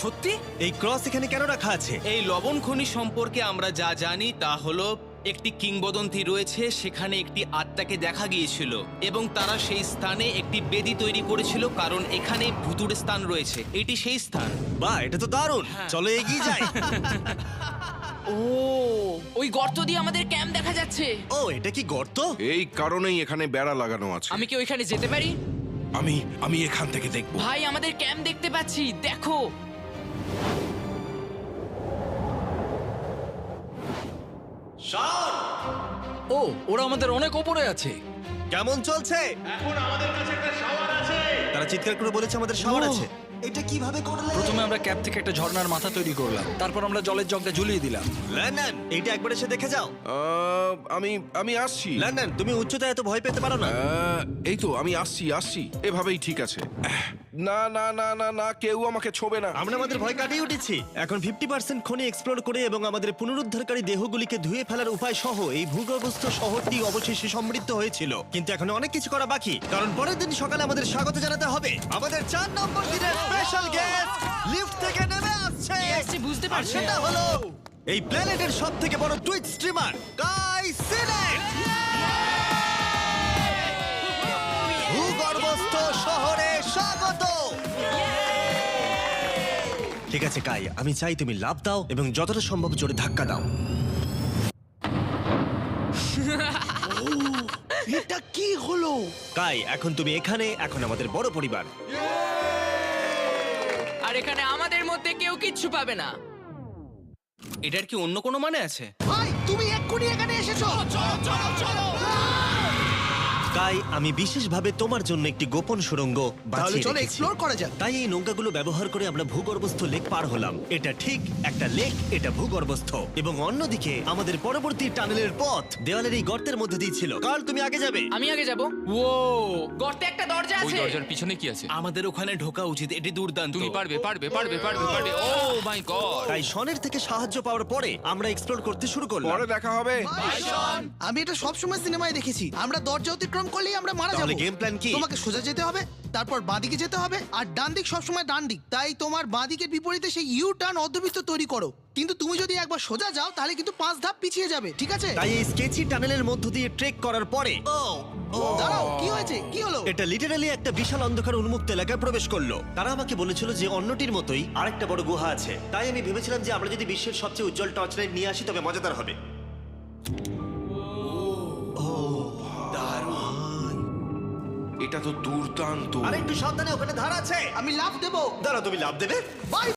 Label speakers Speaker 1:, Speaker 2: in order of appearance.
Speaker 1: সত্যি?
Speaker 2: এই ক্রস এখানে কেন রাখা আছে?
Speaker 1: এই লবণ খনি সম্পর্কে আমরা যা জানি তা হলো একটি কিংবদন্তি রয়েছে, সেখানে একটি আত্মাকে দেখা গিয়েছিল এবং তারা সেই স্থানে একটি বেদি তৈরি করেছিল কারণ এখানে ভুতুড়ে স্থান রয়েছে। এটি সেই স্থান।
Speaker 2: বাহ, এটা তো দারুণ।
Speaker 1: হ্যাঁ।
Speaker 2: চলো এগিয়ে যাই।
Speaker 3: ও ওই গর্ত দিয়ে আমাদের ক্যাম্প দেখা যাচ্ছে।
Speaker 2: ও, এটা কি গর্ত?
Speaker 4: এই কারণেই এখানে বেড়া লাগানো আছে।
Speaker 3: আমি কি ওইখানে যেতে পারি?
Speaker 4: আমি এখান থেকে দেখব।
Speaker 3: ভাই আমাদের ক্যাম্প দেখতে পাচ্ছি, দেখো।
Speaker 5: ও, ওরা আমাদের অনেক ওপরে আছে।
Speaker 2: কেমন চলছে? তারা চিৎকার করে বলেছে আমাদের শাওয়ার আছে। এটা কিভাবে করলে?
Speaker 5: প্রথমে আমরা ক্যাপ থেকে একটা ঝর্ণার মাথা তৈরি করলাম, তারপর আমরা জলের জগটা ঝুলিয়ে দিলাম।
Speaker 2: লন্ডন, এইটা একবার এসে দেখে যাও।
Speaker 4: আমি আসছি।
Speaker 2: লন্ডন, তুমি উচ্চতায় এত ভয় পেতে পারো না।
Speaker 4: এই তো আমি আসছি। এভাবেই ঠিক আছে। না না না না না, কেউ আমাকে ছোবে না।
Speaker 2: আমরা আমাদের ভয় কাটিয়ে উঠেছি। এখন 50% খনি এক্সপ্লোর করে এবং আমাদের পুনরুদ্ধারকারী দেহগুলিকে ধুয়ে ফেলার উপায় সহ এই ভূগর্ভস্থ শহরটি অবশেষে সমৃদ্ধ হয়েছিল। কিন্তু এখন অনেক কিছু করা বাকি, কারণ পরের দিন সকালে আমাদের স্বাগত জানাতে হবে আমাদের 4 নম্বর দিনের স্পেশাল গেস্ট লিফট থেকে নেমে আসছে।
Speaker 3: কে আসছে বুঝতে
Speaker 2: আর
Speaker 3: পারছি
Speaker 2: সেটা
Speaker 3: না।
Speaker 2: হলো এই প্ল্যানেটের সবথেকে বড় টুইট স্ট্রিমার কাই সিনেট। ভূগর্ভস্থ শহরে স্বাগত। ঠিক আছে কাই, আমি চাই তুমি লাফ দাও এবং যতটা সম্ভব জোরে ধাক্কা দাও।
Speaker 6: এটা কি হলো?
Speaker 2: কাই, এখন তুমি এখানে, এখন আমাদের বড় পরিবার।
Speaker 3: আর এখানে আমাদের মধ্যে কেউ কিচ্ছু পাবে না।
Speaker 1: এটার কি অন্য কোনো মানে আছে?
Speaker 6: ভাই তুমি এক্ষুনি এখানে এসেছো। চলো
Speaker 2: কাই, আমি বিশেষভাবে তোমার জন্য একটি গোপন সুড়ঙ্গ
Speaker 6: তাহলে
Speaker 2: বাছিয়ে
Speaker 6: চলো
Speaker 2: রেখেছি।
Speaker 6: এক্সপ্লোর করা যাক।
Speaker 2: তাই এই নৌকাগুলো ব্যবহার করে আমরা ভূগর্ভস্থ লেক পার হলাম। এটা ঠিক একটা লেক, এটা ভূগর্ভস্থ। এবং অন্যদিকে আমাদের পরবর্তী টানেলের পথ দেওয়ালের এই গর্তের মধ্যে দিয়ে ছিল। কাল তুমি আগে যাবে।
Speaker 3: আমি আগে যাব। ও গর্তে একটা দরজা
Speaker 7: ওই
Speaker 3: আছে।
Speaker 7: দরজার পিছনে কি আছে?
Speaker 1: আমাদের ওখানে ঢোকা উচিত, এটি দুর্দান্ত।
Speaker 7: তুমি পারবে। ও মাই গড!
Speaker 2: তাই শনের থেকে সাহায্য পাওয়ার পরে আমরা এক্সপ্লোর করতে শুরু করলাম।
Speaker 4: পরে দেখা হবে।
Speaker 6: আমি এটা সবসময় সিনেমায় দেখেছি, আমরা দরজা অতিক্রম করলেই আমরা মারা
Speaker 2: তাহলে
Speaker 6: যাবো।
Speaker 2: game plan কি?
Speaker 6: তোমাকে সোজা যেতে হবে, তারপর বাঁদিকে যেতে হবে, আর ডান দিক সবসময় ডান দিক। তাই তোমার বাঁদিকের বিপরীতে সেই ইউ টার্ন অর্ধবৃত্ত তৈরি করো। কিন্তু তুমি যদি একবার সোজা যাও তাহলে কিন্তু 5 ধাপ পিছিয়ে যাবে, ঠিক আছে?
Speaker 2: তাই এই স্কেচি টানেলের মধ্য দিয়ে ট্রেক করার পরে
Speaker 6: দাঁড়াও, কি হয়েছে? কি হলো?
Speaker 2: এটা লিটারালি একটা বিশাল অন্ধকার উন্মুক্ত এলাকায় প্রবেশ করলো। তারা আমাকে বলেছিল যে অন্যটির মতোই আরেকটা বড় গুহা আছে। তাই আমি ভেবেছিলাম যে আমরা যদি বিশ্বের সবচেয়ে উজ্জ্বল টর্চ লাইট নিয়ে আসি তবে মজাদার হবে।
Speaker 4: এটা তো দুর্দান্ত।
Speaker 2: আর একটু সাবধানে, ওখানে ধার আছে।
Speaker 6: আমি লাফ দেবো।
Speaker 2: দাঁড়াও, তুমি লাভ দেবে?
Speaker 6: বাই।